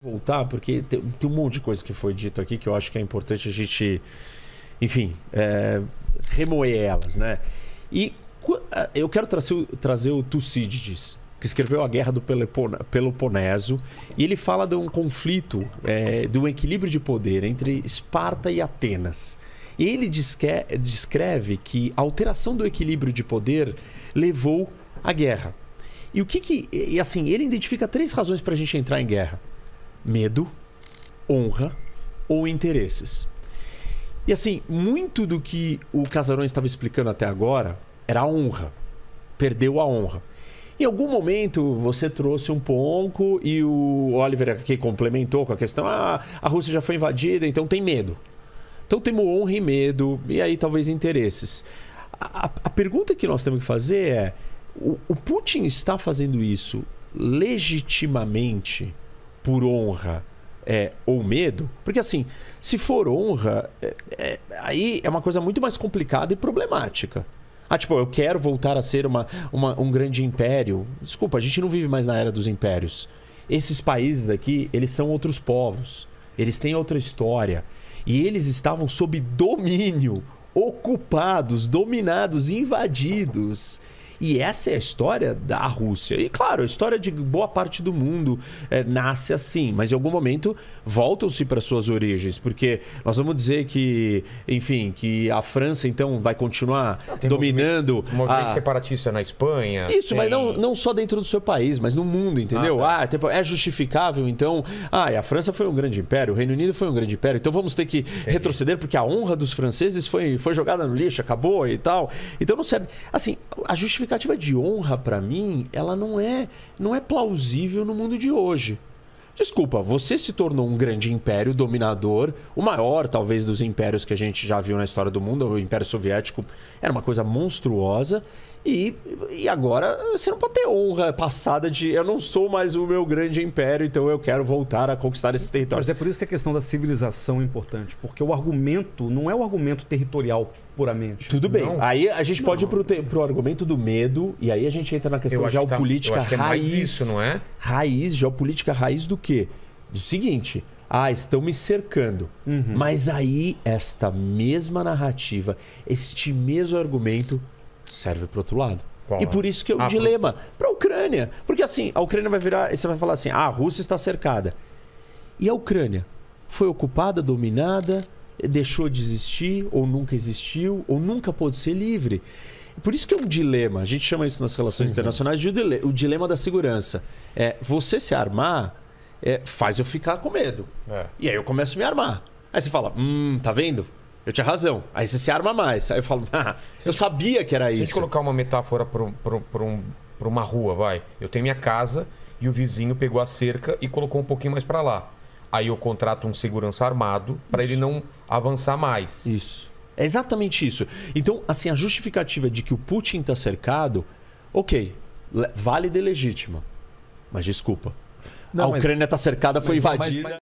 Voltar, porque tem um monte de coisa que foi dito aqui que eu acho que é importante a gente, enfim, remoer elas, né? E eu quero trazer o Tucídides, que escreveu A Guerra do Peloponeso, e ele fala de um conflito, de um equilíbrio de poder entre Esparta e Atenas. E ele descreve que a alteração do equilíbrio de poder levou à guerra. E assim, ele identifica 3 razões para a gente entrar em guerra: medo, honra ou interesses. E assim, muito do que o Casarões estava explicando até agora era a honra. Perdeu a honra. Em algum momento você trouxe um pouco e o Oliver aqui complementou com a questão: a Rússia já foi invadida, então tem medo. Então temos honra e medo, e aí talvez interesses. A pergunta que nós temos que fazer é: o Putin está fazendo isso legitimamente por honra ou medo? Porque assim, se for honra, aí é uma coisa muito mais complicada e problemática. Tipo, eu quero voltar a ser um grande império. Desculpa, a gente não vive mais na era dos impérios. Esses países aqui, eles são outros povos. Eles têm outra história. E eles estavam sob domínio, ocupados, dominados, invadidos. E essa é a história da Rússia. E claro, a história de boa parte do mundo nasce assim, mas em algum momento voltam-se para suas origens, porque nós vamos dizer que, enfim, que a França então vai continuar dominando... movimento separatista na Espanha. Isso, mas não só dentro do seu país, mas no mundo, entendeu? É justificável, então... a França foi um grande império, o Reino Unido foi um grande império, então vamos ter que retroceder, porque a honra dos franceses foi jogada no lixo, acabou e tal. Então não serve... Assim, a justificativa de honra, para mim, ela não é plausível no mundo de hoje. Desculpa, você se tornou um grande império dominador, o maior, talvez, dos impérios que a gente já viu na história do mundo. O Império Soviético era uma coisa monstruosa. E agora você não pode ter honra passada de eu não sou mais o meu grande império, então eu quero voltar a conquistar esses territórios. Mas é por isso que a questão da civilização é importante, porque o argumento não é o argumento territorial puramente. Tudo bem. Não. Aí a gente pode ir pro argumento do medo, e aí a gente entra na questão geopolítica raiz. É mais isso, não é? Raiz, geopolítica raiz do quê? Do seguinte: estão me cercando. Uhum. Mas aí esta mesma narrativa, este mesmo argumento serve para o outro lado. Qual? E por isso que é o dilema para a Ucrânia. Porque assim, a Ucrânia vai virar... Você vai falar assim: a Rússia está cercada. E a Ucrânia? Foi ocupada, dominada, deixou de existir, ou nunca existiu, ou nunca pôde ser livre. Por isso que é um dilema. A gente chama isso nas relações internacionais de o dilema da segurança. Você se armar faz eu ficar com medo. E aí eu começo a me armar. Aí você fala: tá vendo? Eu tinha razão. Aí você se arma mais. Aí eu falo: eu sabia que era isso. Se a gente colocar uma metáfora para uma rua, vai. Eu tenho minha casa e o vizinho pegou a cerca e colocou um pouquinho mais para lá. Aí eu contrato um segurança armado para ele não avançar mais. Isso. É exatamente isso. Então, assim, a justificativa de que o Putin está cercado, ok, válida e legítima. Mas desculpa. A Ucrânia está cercada, foi invadida.